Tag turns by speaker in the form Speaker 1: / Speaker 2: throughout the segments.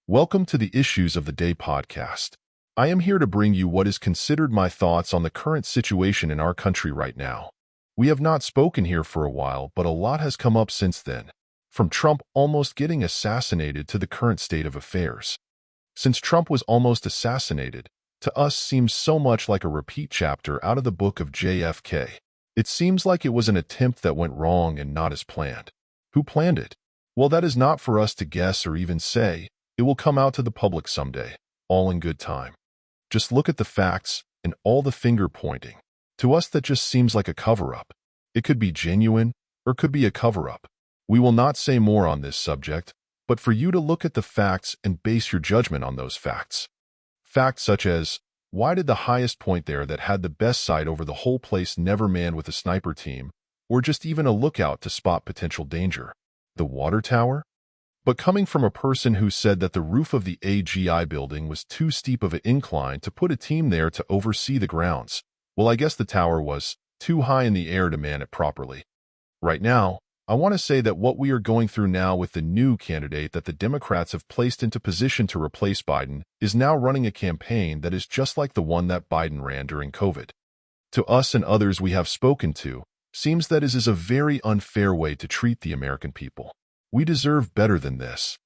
Speaker 1: Welcome to the Issues of the Day podcast. I am here to bring you what is considered my thoughts on the current situation in our country right now. We have not spoken here for a while, but a lot has come up since then, from Trump almost getting assassinated to the current state of affairs. Since Trump was almost assassinated, to us seems so much like a repeat chapter out of the book of JFK. It seems like it was an attempt that went wrong and not as planned. Who planned it? Well, that is not for us to guess or even say. It will come out to the public someday, all in good time. Just look at the facts and all the finger pointing. To us, that just seems like a cover-up. It could be genuine or could be a cover-up. We will not say more on this subject, but for you to look at the facts and base your judgment on those facts. Facts such as, why did the highest point there that had the best sight over the whole place never manned with a sniper team, or just even a lookout to spot potential danger? The water tower? But coming from a person who said that the roof of the AGI building was too steep of an incline to put a team there to oversee the grounds, well, I guess the tower was too high in the air to man it properly. Right now, I want to say that what we are going through now with the new candidate that the Democrats have placed into position to replace Biden is now running a campaign that is just like the one that Biden ran during COVID. To us and others we have spoken to, seems that is a very unfair way to treat the American people. We deserve better than this.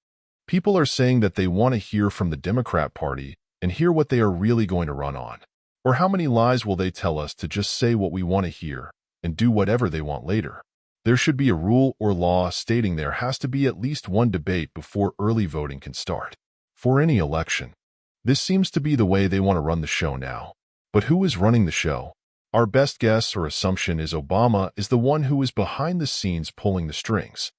Speaker 1: People are saying that they want to hear from the Democrat Party and hear what they are really going to run on. Or how many lies will they tell us to just say what we want to hear and do whatever they want later? There should be a rule or law stating there has to be at least one debate before early voting can start. For any election. This seems to be the way they want to run the show now. But who is running the show? Our best guess or assumption is Obama is the one who is behind the scenes pulling the strings.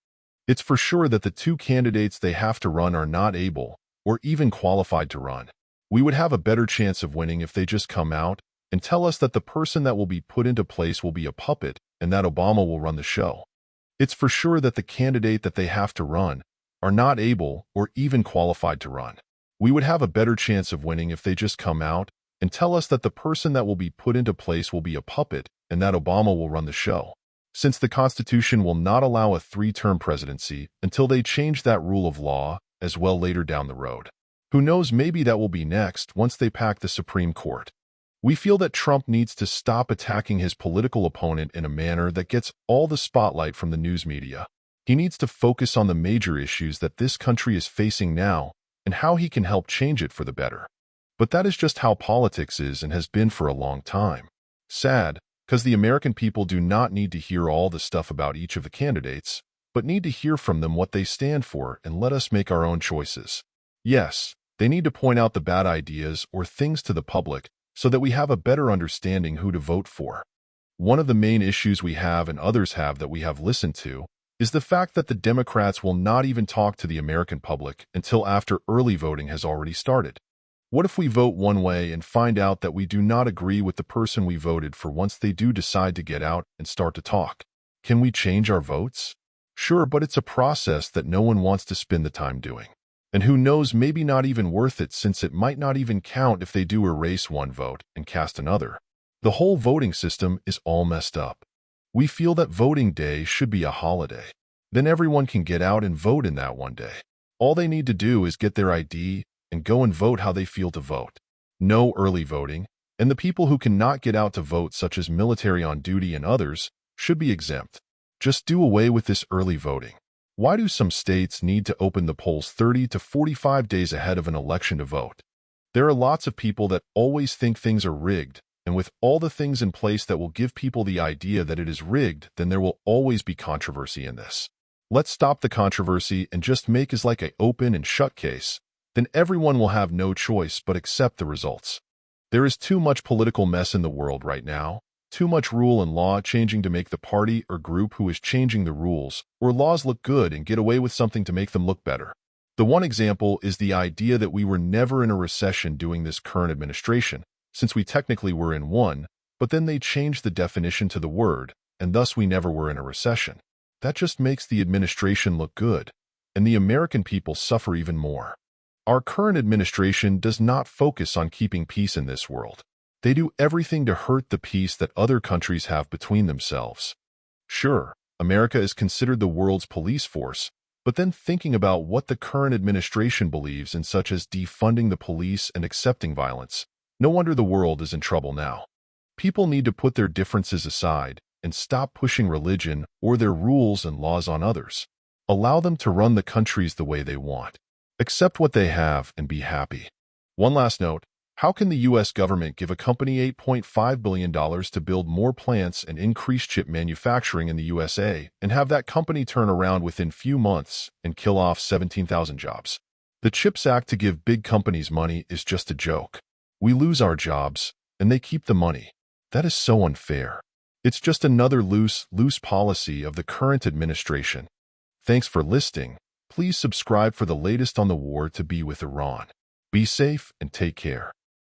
Speaker 1: It's for sure that the two candidates they have to run are not able or even qualified to run. We would have a better chance of winning if they just come out and tell us that the person that will be put into place will be a puppet and that Obama will run the show. It's for sure that the candidate that they have to run are not able or even qualified to run. We would have a better chance of winning if they just come out and tell us that the person that will be put into place will be a puppet and that Obama will run the show. Since the Constitution will not allow a three-term presidency until they change that rule of law as well later down the road. Who knows, maybe that will be next once they pack the Supreme Court. We feel that Trump needs to stop attacking his political opponent in a manner that gets all the spotlight from the news media. He needs to focus on the major issues that this country is facing now and how he can help change it for the better. But that is just how politics is and has been for a long time. Sad, because the American people do not need to hear all the stuff about each of the candidates, but need to hear from them what they stand for and let us make our own choices. Yes, they need to point out the bad ideas or things to the public so that we have a better understanding who to vote for. One of the main issues we have and others have that we have listened to is the fact that the Democrats will not even talk to the American public until after early voting has already started. What if we vote one way and find out that we do not agree with the person we voted for once they do decide to get out and start to talk? Can we change our votes? Sure, but it's a process that no one wants to spend the time doing. And who knows, maybe not even worth it since it might not even count if they do erase one vote and cast another. The whole voting system is all messed up. We feel that voting day should be a holiday. Then everyone can get out and vote in that one day. All they need to do is get their ID and go and vote how they feel to vote. No early voting, and the people who cannot get out to vote, such as military on duty and others, should be exempt. Just do away with this early voting. Why do some states need to open the polls 30 to 45 days ahead of an election to vote? There are lots of people that always think things are rigged, and with all the things in place that will give people the idea that it is rigged, then there will always be controversy in this. Let's stop the controversy and just make it like an open and shut case. Then everyone will have no choice but accept the results. There is too much political mess in the world right now, too much rule and law changing to make the party or group who is changing the rules or laws look good and get away with something to make them look better. The one example is the idea that we were never in a recession during this current administration, since we technically were in one, but then they changed the definition to the word, and thus we never were in a recession. That just makes the administration look good, and the American people suffer even more. Our current administration does not focus on keeping peace in this world. They do everything to hurt the peace that other countries have between themselves. Sure, America is considered the world's police force, But then thinking about what the current administration believes in, such as defunding the police and accepting violence, no wonder the world is in trouble now. People need to put their differences aside and stop pushing religion or their rules and laws on others. Allow them to run the countries the way they want. Accept what they have and be happy. One last note. How can the U.S. government give a company $8.5 billion to build more plants and increase chip manufacturing in the USA and have that company turn around within few months and kill off 17,000 jobs? The CHIPS Act to give big companies money is just a joke. We lose our jobs, and they keep the money. That is so unfair. It's just another loose policy of the current administration. Thanks for listening. Please subscribe for the latest on the war to be with Iran. Be safe and take care.